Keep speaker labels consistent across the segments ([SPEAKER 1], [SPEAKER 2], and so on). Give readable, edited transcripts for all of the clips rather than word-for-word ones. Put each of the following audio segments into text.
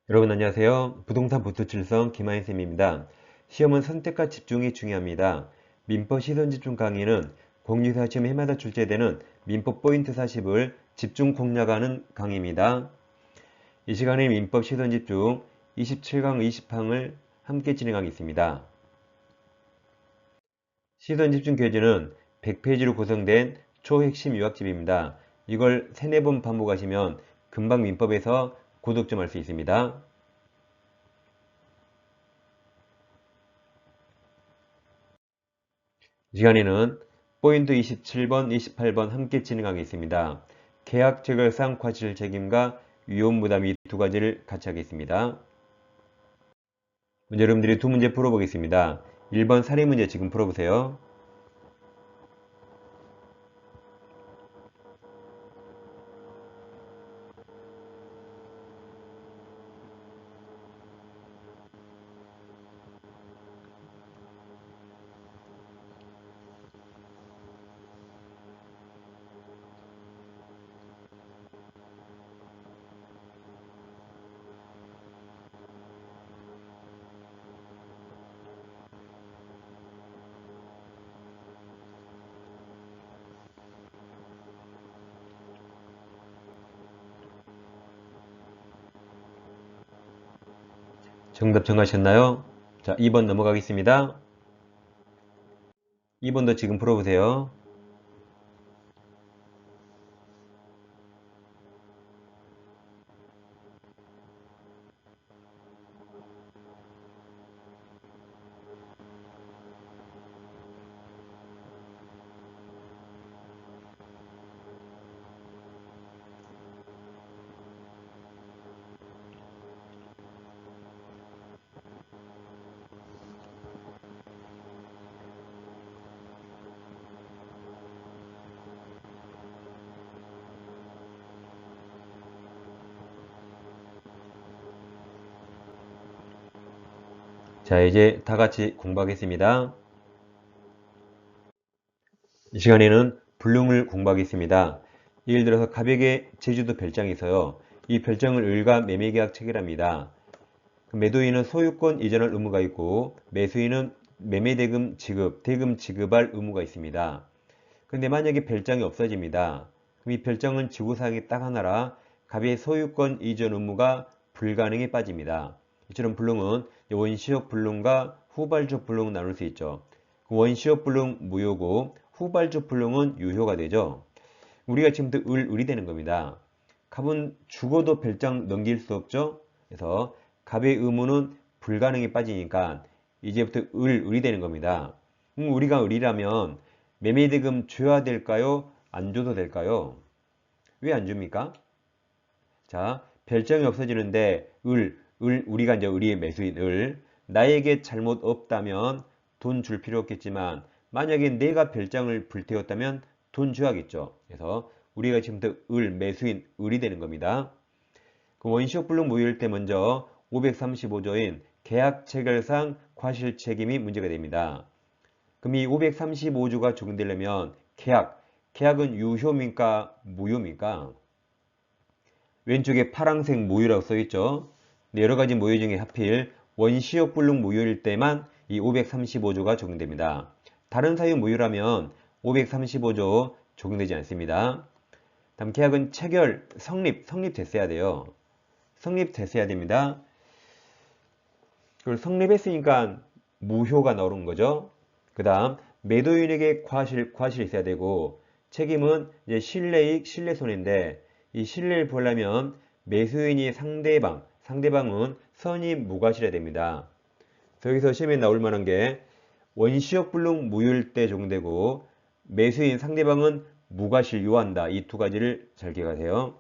[SPEAKER 1] 여러분 안녕하세요. 부동산 보투칠성 김하인쌤입니다. 시험은 선택과 집중이 중요합니다. 민법 시선집중 강의는 공유사 시험 해마다 출제되는 민법 포인트 40을 집중 공략하는 강의입니다. 이 시간에 민법 시선집중 27강 20항을 함께 진행하겠습니다. 시선집중 교재는 100페이지로 구성된 초핵심 요약집입니다. 이걸 3, 4번 반복하시면 금방 민법에서 고득점할 수 있습니다. 이 시간에는 포인트 27번, 28번 함께 진행하겠습니다. 계약 체결상 과실 책임과 위험 부담 이 두 가지를 같이 하겠습니다. 먼저 여러분들이 두 문제 풀어보겠습니다. 1번 사례 문제 지금 풀어보세요. 정답 정하셨나요? 자, 2번 넘어가겠습니다. 2번도 지금 풀어보세요. 자, 이제 다 같이 공부하겠습니다. 이 시간에는 불능을 공부하겠습니다. 예를 들어서 갑에게 제주도 별장이 있어요. 이 별장을 을과 매매계약 체결합니다. 매도인은 소유권 이전할 의무가 있고 매수인은 매매대금 지급, 대금 지급할 의무가 있습니다. 근데 만약에 별장이 없어집니다. 그럼 이 별장은 지구상에 딱 하나라 갑의 소유권 이전 의무가 불가능에 빠집니다. 이처럼 불능은 원시적 불능과 후발적 불능을 나눌 수 있죠. 원시적 불능 무효고 후발적 불능은 유효가 되죠. 우리가 지금부터 을이 되는 겁니다. 갑은 죽어도 별장 넘길 수 없죠. 그래서 갑의 의무는 불가능에 빠지니까 이제부터 을이 되는 겁니다. 우리가 을이라면 매매대금 줘야 될까요? 안 줘도 될까요? 왜 안 줍니까? 자, 별장이 없어지는데 우리가 이제 을의 매수인 나에게 잘못 없다면 돈 줄 필요 없겠지만 만약에 내가 별장을 불태웠다면 돈 줘야겠죠. 그래서 우리가 지금부터 매수인 을이 되는 겁니다. 그 원시적 불능 무효일 때 먼저 535조인 계약 체결상 과실 책임이 문제가 됩니다. 그럼 이 535조가 적용되려면 계약은 유효입니까? 무효입니까? 왼쪽에 파란색 무효라고 써있죠. 여러가지 무효 중에 하필 원시적 불능 무효일 때만 이 535조가 적용됩니다. 다른 사유 무효라면 535조 적용되지 않습니다. 다음 계약은 체결, 성립됐어야 돼요. 성립됐어야 됩니다. 그걸 성립했으니까 무효가 나오는 거죠. 그 다음 매도인에게 과실이 있어야 되고 책임은 이제 실내이익, 실내손해인데 이 실내를 보려면 매수인이 상대방은 선임 무과실해야 됩니다. 여기서 시험에 나올 만한 게 원시적 불능 무효일 때 적용되고 매수인 상대방은 무과실 요한다. 이 두 가지를 잘 기억하세요.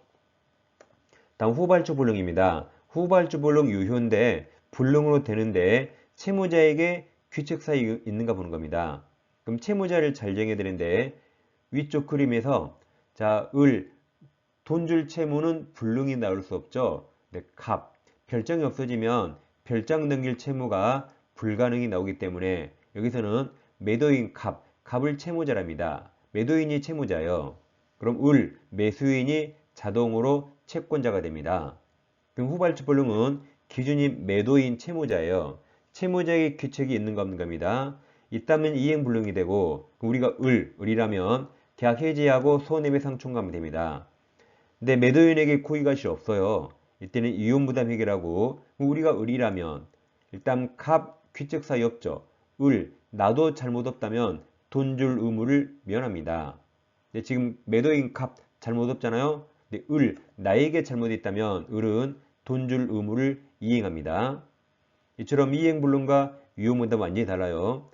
[SPEAKER 1] 다음 후발주 불능입니다. 후발주 불능 유효인데 불능으로 되는데 채무자에게 귀책 사유 있는가 보는 겁니다. 그럼 채무자를 잘 정해야 되는데 위쪽 그림에서 자, 돈 줄 채무는 불능이 나올 수 없죠. 네, 별장이 없어지면 별장 넘길 채무가 불가능이 나오기 때문에 여기서는 매도인 갑을 채무자랍니다. 매도인이 채무자예요. 그럼 매수인이 자동으로 채권자가 됩니다. 그럼 후발주 불능은 기준이 매도인 채무자예요. 채무자에게 귀책이 있는가 없는 겁니다. 있다면 이행불능이 되고 우리가 을이라면 계약 해지하고 손해배상 청구하면 됩니다. 근데 매도인에게 고의가실이 없어요. 이때는 이혼부담 해결하고 우리가 을이라면 일단 갑 귀책 사유 없죠. 나도 잘못 없다면 돈 줄 의무를 면합니다. 근데 지금 매도인 갑 잘못 없잖아요. 근데 나에게 잘못이 있다면 을은 돈 줄 의무를 이행합니다. 이처럼 이행불능과 이혼부담은 완전히 달라요.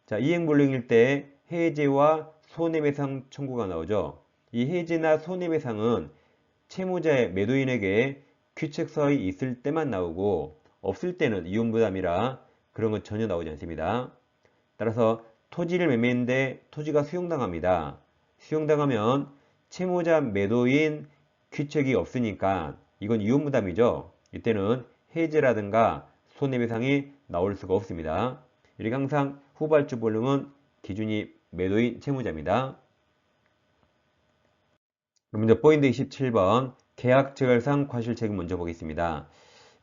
[SPEAKER 1] 자, 이행불능일 때 해제와 손해배상 청구가 나오죠. 이 해제나 손해배상은 채무자의 매도인에게 귀책사유이 있을 때만 나오고 없을 때는 이혼부담이라 그런 건 전혀 나오지 않습니다. 따라서 토지를 매매했는데 토지가 수용당합니다. 수용당하면 채무자 매도인 귀책이 없으니까 이건 이혼부담이죠. 이때는 해제라든가 손해배상이 나올 수가 없습니다. 이렇게 항상 후발주 불능은 기준이 매도인 채무자입니다. 먼저 포인트 27번 계약체결상 과실책임 먼저 보겠습니다.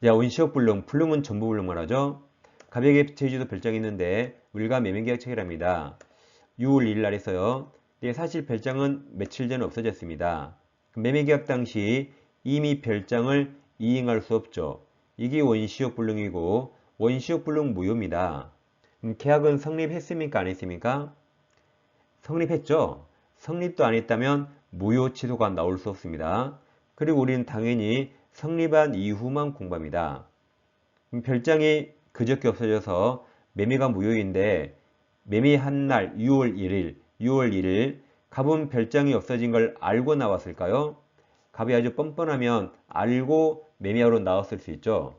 [SPEAKER 1] 자, 원시효불능, 불능은 전부 불능 말하죠. 가백의 제주도 별장이 있는데 을과 매매계약 체결합니다. 6월 1일 날 했어요. 사실 별장은 며칠 전에 없어졌습니다. 매매계약 당시 이미 별장을 이행할 수 없죠. 이게 원시효불능이고 원시효불능 무효입니다. 계약은 성립했습니까? 안 했습니까? 성립했죠. 성립도 안 했다면 무효 취소가 나올 수 없습니다. 그리고 우리는 당연히 성립한 이후만 공부합니다. 별장이 그저께 없어져서 매매가 무효인데 매매한 날 6월 1일 갑은 별장이 없어진 걸 알고 나왔을까요? 갑이 아주 뻔뻔하면 알고 매매하러 나왔을 수 있죠.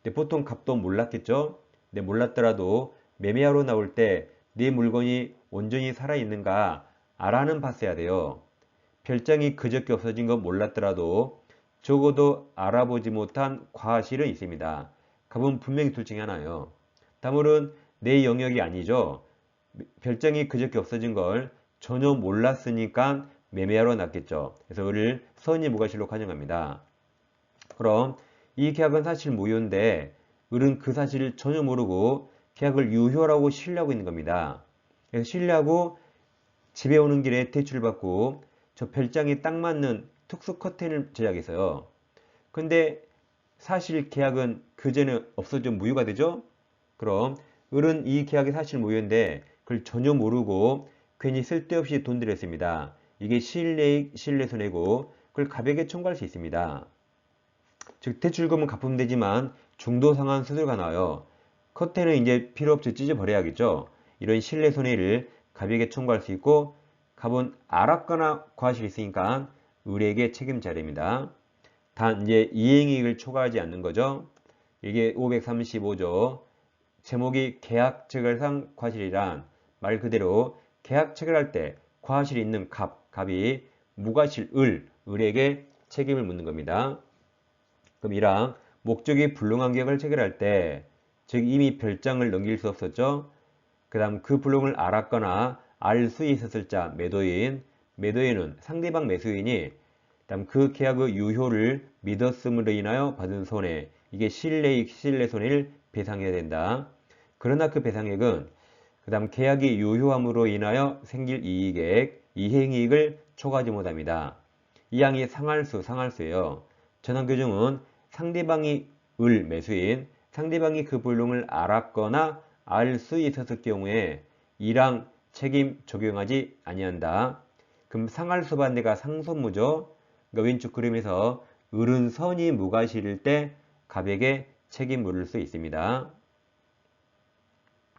[SPEAKER 1] 근데 보통 갑도 몰랐겠죠. 근데 몰랐더라도 매매하러 나올 때 내 물건이 온전히 살아있는가 알아는 봤어야 돼요. 별장이 그저께 없어진 거 몰랐더라도 적어도 알아보지 못한 과실은 있습니다. 갑은 분명히 둘 중에 하나예요. 다물은 내 영역이 아니죠. 별장이 그저께 없어진 걸 전혀 몰랐으니까 매매하러 났겠죠. 그래서 을을 선의 무과실로 가정합니다. 그럼 이 계약은 사실 무효인데 을은 그 사실을 전혀 모르고 계약을 유효라고 신뢰하고 있는 겁니다. 그래서 신뢰하고 집에 오는 길에 대출받고 저 별장에 딱 맞는 특수 커튼을 제작했어요. 근데 사실 계약은 그 전에 없어져 무효가 되죠? 그럼 을은 이 계약이 사실 무효인데 그걸 전혀 모르고 괜히 쓸데없이 돈 들였습니다. 이게 실례이익, 실례손해고 그걸 가백에 청구할 수 있습니다. 즉 대출금은 갚으면 되지만 중도 상환 수수료가 나와요. 커튼은 이제 필요 없이 찢어버려야겠죠. 이런 실례손해를 가백에 청구할 수 있고 갑은 알았거나 과실이 있으니까 을에게 책임져야 됩니다. 단 이제 이행이익을 초과하지 않는 거죠. 이게 535조 제목이 계약체결상 과실이란 말 그대로 계약 체결할 때 과실이 있는 갑이 무과실 을에게 책임을 묻는 겁니다. 그럼 이랑 목적이 불능한 계약을 체결할 때 즉 이미 별장을 넘길 수 없었죠. 그 다음 그 불능을 알았거나 알 수 있었을 자 매도인은 상대방 매수인이 다음 그 계약의 유효를 믿었음으로 인하여 받은 손해 이게 실례이익, 실례손해를 배상해야 된다. 그러나 그 배상액은 그 다음 계약이 유효함으로 인하여 생길 이익액, 이행이익을 초과하지 못합니다. 이 항이 상할수예요. 전환규정은 상대방이 매수인, 상대방이 그 불능을 알았거나 알 수 있었을 경우에 이랑 책임 적용하지 아니한다. 그럼 상할수 반대가 상선무죠. 그러니까 왼쪽 그림에서 을은 선이 무과실일 때 갑에게 책임 물을 수 있습니다.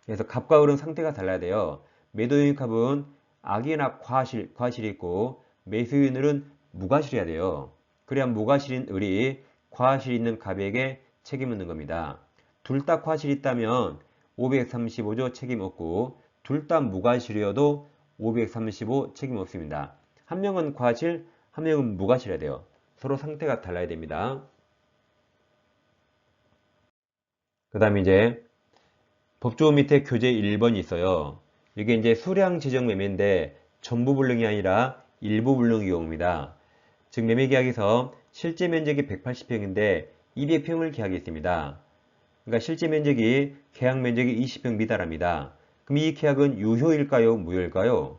[SPEAKER 1] 그래서 갑과 을은 상태가 달라야 돼요. 매도인 갑은 악이나 과실이 있고 매수인 을은 무과실이어야 돼요. 그래야 무과실인 을이 과실 있는 갑에게 책임 묻는 겁니다. 둘 다 과실이 있다면 535조 책임 없고 둘 다 무과실이어도 535 책임 없습니다. 한 명은 과실, 한 명은 무과실해야 돼요. 서로 상태가 달라야 됩니다. 그 다음에 이제 법조문 밑에 교재 1번이 있어요. 이게 이제 수량 지정 매매인데 전부 불능이 아니라 일부 불능 이용입니다. 즉 매매계약에서 실제 면적이 180평인데 200평을 계약했습니다. 그러니까 실제 면적이 계약 면적이 20평 미달합니다. 그럼 이 계약은 유효일까요? 무효일까요?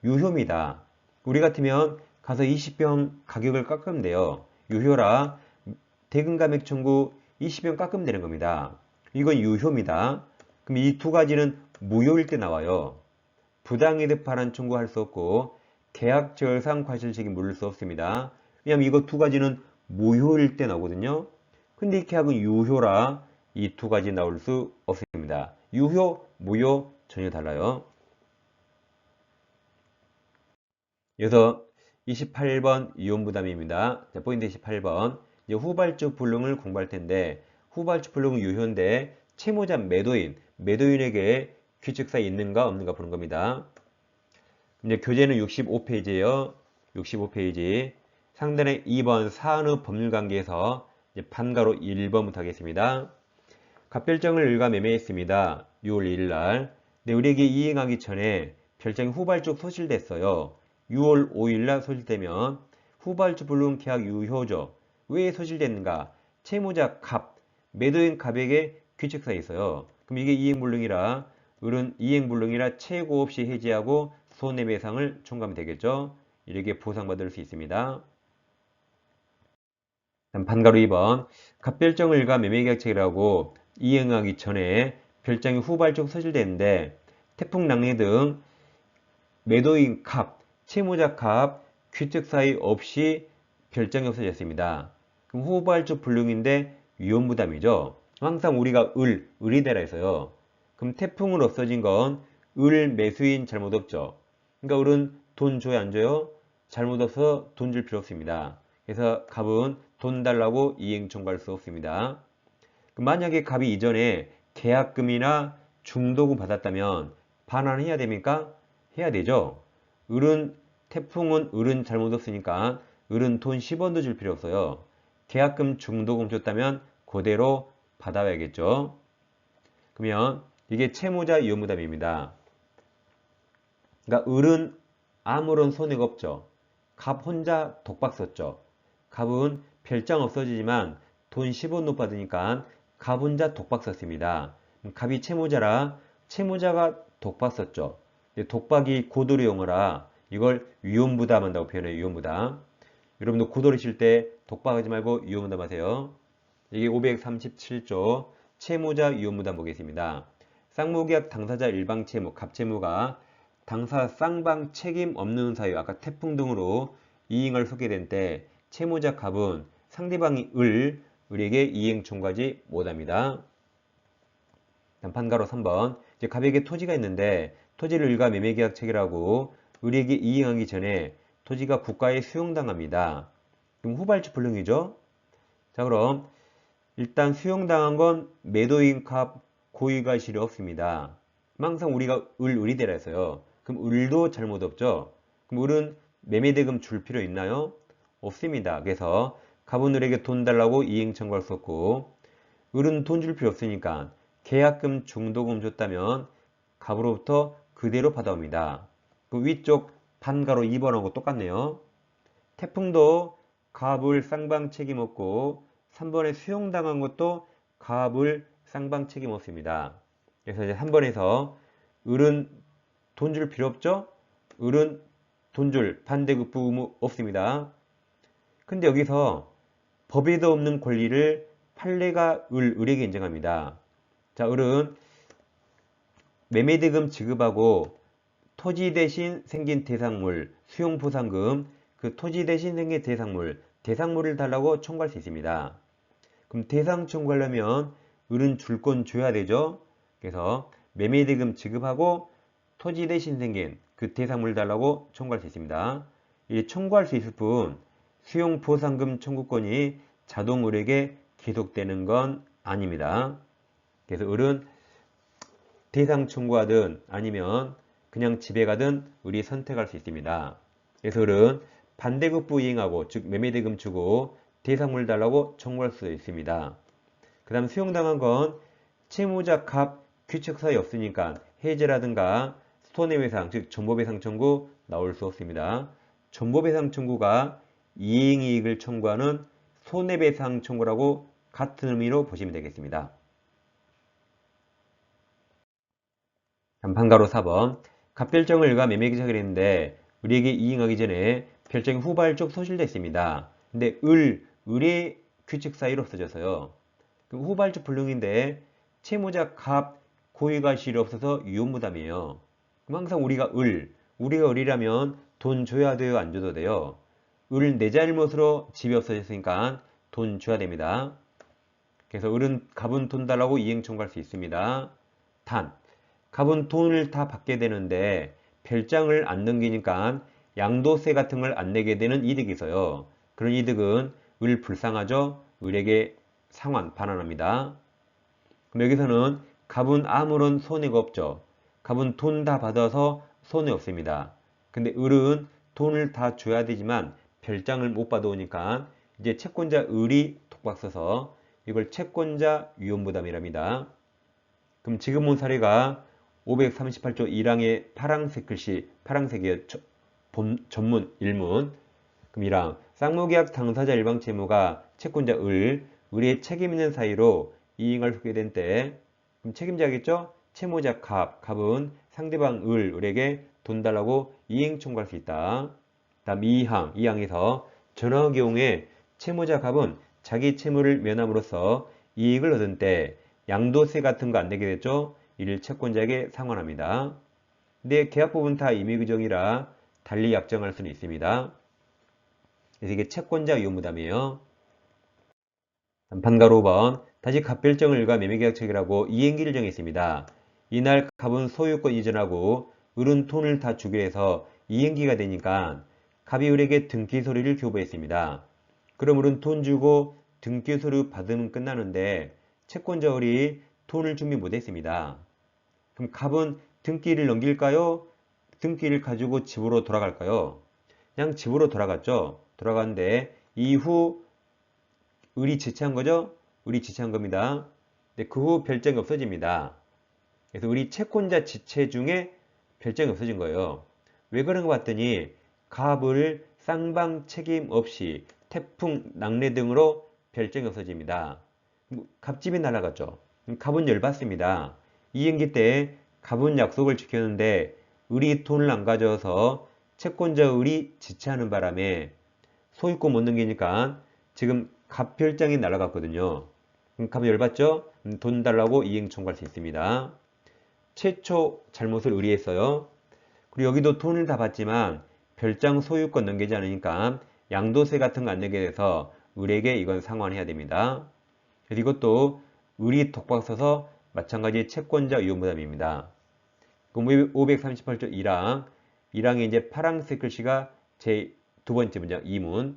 [SPEAKER 1] 유효입니다. 우리 같으면 가서 20평 가격을 깎으면 돼요. 유효라 대금 감액 청구 20평 깎으면 되는 겁니다. 이건 유효입니다. 그럼 이 두 가지는 무효일 때 나와요. 부당이득 반환 청구할 수 없고 계약 절상 과실책임 물을 수 없습니다. 왜냐하면 이거 두 가지는 무효일 때 나오거든요. 근데 이 계약은 유효라 이 두 가지 나올 수 없습니다. 유효, 무효 전혀 달라요. 그래서 28번 이혼부담입니다. 자, 포인트 28번. 이제 후발적 불능을 공부할 텐데, 후발적 불능은 유효인데, 채무자 매도인에게 규칙사에 있는가 없는가 보는 겁니다. 이제 교재는 65페이지예요. 65페이지. 상단에 2번 사안의 법률관계에서 판가로 1번부터 하겠습니다. 갑별정을 일가 매매했습니다. 6월 1일 날. 네, 우리에게 이행하기 전에 별장이 후발적 소실됐어요. 6월 5일 날 소실되면 후발적 불능 계약 유효죠. 왜 소실됐는가? 채무자 갑, 매도인 갑에게 규칙사에 있어요. 그럼 이게 이행불능이라 을은 이행불능이라 최고 없이 해지하고 손해배상을 청구하면 되겠죠. 이렇게 보상받을 수 있습니다. 판가로 2번 갑별정을 일가 매매계약책이라고 이행하기 전에 별장이 후발적 소실됐는데 태풍 낙뢰 등 매도인 갑, 채무자 갑, 규칙사유 없이 별장이 없어졌습니다. 그럼 후발적 불능인데 위험부담이죠. 항상 우리가 을이 되라 해서요. 그럼 태풍은 없어진 건 을 매수인 잘못 없죠. 그러니까 을은 돈 줘야 안 줘요? 잘못 없어서 돈 줄 필요 없습니다. 그래서 갑은 돈 달라고 이행 청구할 수 없습니다. 만약에 갑이 이전에 계약금이나 중도금 받았다면 반환해야 됩니까? 해야 되죠. 태풍은 을은 잘못 없으니까 을은 돈 10원도 줄 필요 없어요. 계약금 중도금 줬다면 그대로 받아야겠죠. 그러면 이게 채무자 위험부담입니다. 그러니까 을은 아무런 손해가 없죠. 갑 혼자 독박 썼죠. 갑은 별장 없어지지만 돈 10원 못 받으니까 갑 혼자 독박 썼습니다. 갑이 채무자라 채무자가 독박 썼죠. 독박이 고도로 용어라 이걸 위험부담한다고 표현해요. 위험부담. 여러분도 고도로 칠 때 독박하지 말고 위험부담 하세요. 이게 537조 채무자 위험부담 보겠습니다. 쌍무계약 당사자 일방 채무, 갑채무가 당사 쌍방 책임 없는 사유, 아까 태풍 등으로 이행을 소개된 때 채무자 갑은 상대방이 을에게 이행 청구하지 못합니다. 판가로 3번 이제 갑에게 토지가 있는데 토지를 을과 매매계약 체결하고 을에게 이행하기 전에 토지가 국가에 수용당합니다. 그럼 후발적 불능이죠. 자, 그럼 일단 수용당한 건 매도인 갑 고의가실이 없습니다. 항상 우리가 을이 되라 해서요. 그럼 을도 잘못 없죠. 그럼 을은 매매대금 줄 필요 있나요? 없습니다. 그래서 갑은 을에게 돈 달라고 이행 청구할 수 없고 을은 돈 줄 필요 없으니까 계약금 중도금 줬다면 갑으로부터 그대로 받아옵니다. 그 위쪽 판가로 2번하고 똑같네요. 태풍도 갑을 쌍방 책임 없고 3번에 수용당한 것도 갑을 쌍방 책임 없습니다. 그래서 이제 3번에서 을은 돈 줄 필요 없죠? 을은 돈 줄 반대급부 의무 없습니다. 근데 여기서 법에도 없는 권리를 판례가 을에게 인정합니다. 자, 을은 매매대금 지급하고 토지 대신 생긴 대상물, 수용보상금, 그 토지 대신 생긴 대상물을 달라고 청구할 수 있습니다. 그럼 대상 청구하려면 을은 줄 건 줘야 되죠. 그래서 매매대금 지급하고 토지 대신 생긴 그 대상물 달라고 청구할 수 있습니다. 이 청구할 수 있을 뿐 수용보상금 청구권이 자동 을에게 계속되는 건 아닙니다. 그래서 을은 대상 청구하든 아니면 그냥 집에 가든 을이 선택할 수 있습니다. 그래서 을은 반대급부 이행하고 즉 매매대금 주고 대상물 달라고 청구할 수 있습니다. 그 다음 수용당한 건 채무자 갑 규칙사유 없으니까 해제라든가 손해배상 즉 전보배상 청구 나올 수 없습니다. 전보배상 청구가 이행이익을 청구하는 손해배상 청구라고 같은 의미로 보시면 되겠습니다. 단판가로 4번 갑별정을 을과 매매기 체결했는데 을에게 이행하기 전에 별정이 후발적 소실됐습니다. 근데 을의 규칙 사이로 없어져서요. 그럼 후발적 불능인데 채무자 갑 고의가실이 없어서 유효무담이에요. 그럼 항상 우리가 을이라면 돈 줘야 돼요, 안 줘도 돼요? 을 내 잘못으로 집이 없어졌으니까 돈 줘야 됩니다. 그래서 을은 갑은 돈 달라고 이행 청구할 수 있습니다. 단 갑은 돈을 다 받게 되는데 별장을 안 넘기니까 양도세 같은 걸 안 내게 되는 이득이 있어요. 그런 이득은 을 불쌍하죠? 을에게 상환, 반환합니다. 그럼 여기서는 갑은 아무런 손해가 없죠. 갑은 돈 다 받아서 손해 없습니다. 근데 을은 돈을 다 줘야 되지만 별장을 못 받아오니까 이제 채권자 을이 독박 써서 이걸 채권자 위험부담이랍니다. 그럼 지금 본 사례가 538조 1항의 파란색 글씨, 파란색의 전문 1문. 그럼 1항 쌍무계약 당사자 일방 채무가 채권자 을의 책임 있는 사이로 이행을 하게 된 때, 그럼 책임자겠죠? 채무자 갑은 상대방 을에게 돈 달라고 이행 청구할 수 있다. 다음 2항에서 전환 경우에 채무자 갑은 자기 채무를 면함으로써 이익을 얻은 때 양도세 같은 거 안 내게 됐죠? 이를 채권자에게 상환합니다. 근데 계약 부분 다 임의규정이라 달리 약정할 수는 있습니다. 그래서 이게 채권자 위험부담이에요. 단판가로 5번 다시 갑별정을 일과 매매계약 체결하고 이행기를 정했습니다. 이날 갑은 소유권 이전하고 을은 돈을 다 주기로 해서 이행기가 되니까 갑이 을에게 등기소리를 교부했습니다. 그럼 을은 돈 주고 등기소리 받으면 끝나는데 채권자 을이 돈을 준비 못했습니다. 그럼 갑은 등기를 넘길까요? 등기를 가지고 집으로 돌아갈까요? 그냥 집으로 돌아갔죠. 돌아갔는데 이후 을이 지체한 거죠? 을이 지체한 겁니다. 그 후 별정이 없어집니다. 그래서 을이 채권자 지체 중에 별정이 없어진 거예요. 왜 그런 거 봤더니 갑을 쌍방 책임 없이 태풍, 낙뢰 등으로 별정이 없어집니다. 갑집이 날아갔죠. 갑은 열받습니다. 이행기 때 갑은 약속을 지켰는데 을이 돈을 안 가져와서 채권자 을이 지체하는 바람에 소유권 못 넘기니까 지금 갑별장이 날아갔거든요. 갑은 열받죠? 돈 달라고 이행 청구할 수 있습니다. 최초 잘못을 의뢰했어요. 그리고 여기도 돈을 다 받지만 별장 소유권 넘기지 않으니까 양도세 같은 거 안 내게 돼서 을에게 이건 상환해야 됩니다. 그래서 이것도 을이 독박 써서 마찬가지 채권자 위험부담입니다. 그럼 538조 1항에 이제 파란색 글씨가 제 두 번째 문장 2문.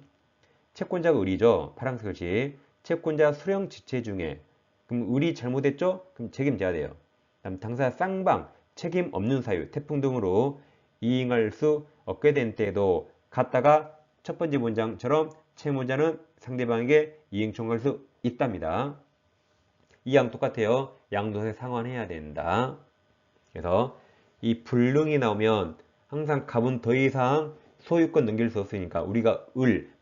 [SPEAKER 1] 채권자가 을이죠. 파란색 글씨. 채권자 수령 지체 중에 그럼 을이 잘못했죠? 그럼 책임져야 돼요. 다음 당사자 쌍방 책임 없는 사유, 태풍 등으로 이행할 수 없게 된 때에도 갔다가 첫 번째 문장처럼 채무자는 상대방에게 이행 청구할 수 있답니다. 이 항 똑같아요. 양도세 상환해야 된다. 그래서 이 불능이 나오면 항상 갑은 더 이상 소유권 넘길 수 없으니까 우리가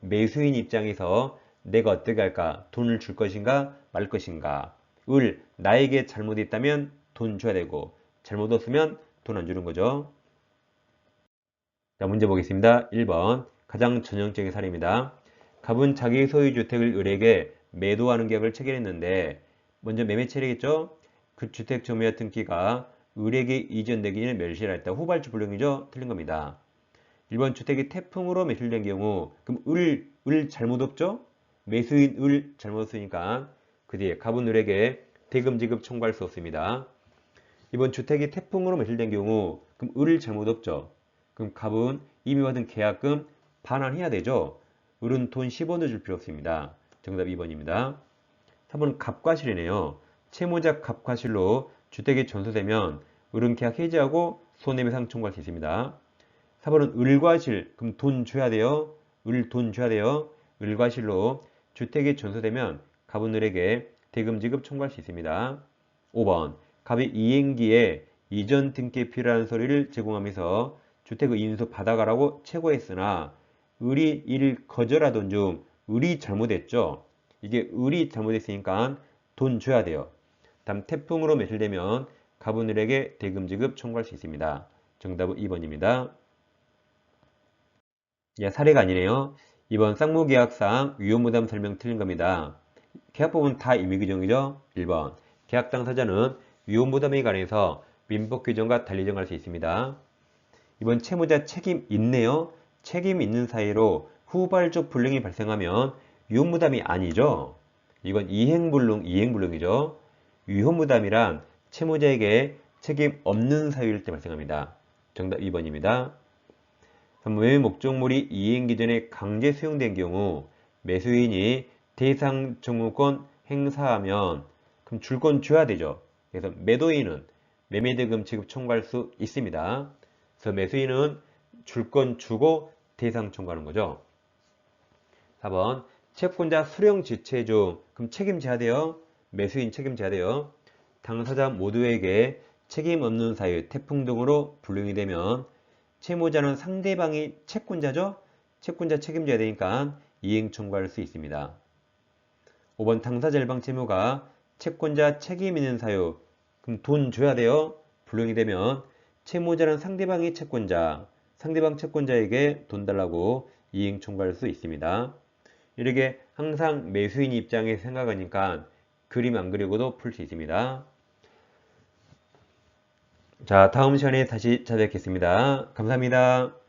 [SPEAKER 1] 매수인 입장에서 내가 어떻게 할까? 돈을 줄 것인가 말 것인가? 나에게 잘못이 있다면 돈 줘야 되고 잘못 없으면 돈 안 주는 거죠. 자, 문제 보겠습니다. 1번 가장 전형적인 사례입니다. 갑은 자기 소유 주택을 을에게 매도하는 계약을 체결했는데 먼저 매매 체결이겠죠? 그 주택 점유와 등기가 을에게 이전되기는 멸실했다. 후발주 불능이죠? 틀린 겁니다. 1번 주택이 태풍으로 매출된 경우 그럼 을 잘못 없죠? 매수인 을 잘못 없으니까 그 뒤에 갑은 을에게 대금 지급 청구할 수 없습니다. 이번 주택이 태풍으로 매출된 경우 그럼 을을 잘못 없죠? 그럼 갑은 이미 받은 계약금 반환해야 되죠? 을은 돈 10원을 줄 필요 없습니다. 정답 2번입니다. 3번은 갑과실이네요. 채무자 갑과실로 주택이 전소되면 을은 계약 해지하고 손해배상 청구할 수 있습니다. 4번은 을과실, 그럼 돈 줘야 돼요. 을 돈 줘야 돼요. 을과실로 주택이 전소되면 갑은 을에게 대금 지급 청구할 수 있습니다. 5번 갑이 이행기에 이전 등기에 필요한 서류를 제공하면서 주택의 인수 받아가라고 최고했으나 을이 이를 거절하던 중 을이 잘못했죠. 이게 을이 잘못했으니까 돈 줘야 돼요. 다음 태풍으로 매실되면 가분을에게 대금 지급 청구할 수 있습니다. 정답은 2번입니다. 예, 사례가 아니네요. 2번 쌍무계약상 위험부담 설명 틀린 겁니다. 계약법은 다 임의규정이죠. 1번 계약 당사자는 위험부담에 관해서 민법 규정과 달리 정할 수 있습니다. 2번 채무자 책임 있네요. 책임 있는 사이로 후발적 불능이 발생하면 위험부담이 아니죠. 이건 이행불능이죠. 위험부담이란 채무자에게 책임 없는 사유일 때 발생합니다. 정답 2번입니다. 매매 목적물이 이행 기전에 강제 수용된 경우 매수인이 대상 청구권 행사하면 그럼 줄 건 줘야 되죠. 그래서 매도인은 매매대금 지급 청구할 수 있습니다. 그래서 매수인은 줄 건 주고 대상 청구하는 거죠. 4번 채권자 수령 지체 중 그럼 책임져야 돼요. 매수인 책임져야 돼요. 당사자 모두에게 책임 없는 사유, 태풍 등으로 불능이 되면 채무자는 상대방이 채권자죠? 채권자 책임져야 되니까 이행 청구할 수 있습니다. 5번 당사자 일방 채무가 채권자 책임 있는 사유, 그럼 돈 줘야 돼요? 불능이 되면 채무자는 상대방이 채권자, 상대방 채권자에게 돈 달라고 이행 청구할 수 있습니다. 이렇게 항상 매수인 입장에서 생각하니까 그림 안 그리고도 풀 수 있습니다. 자, 다음 시간에 다시 찾아뵙겠습니다. 감사합니다.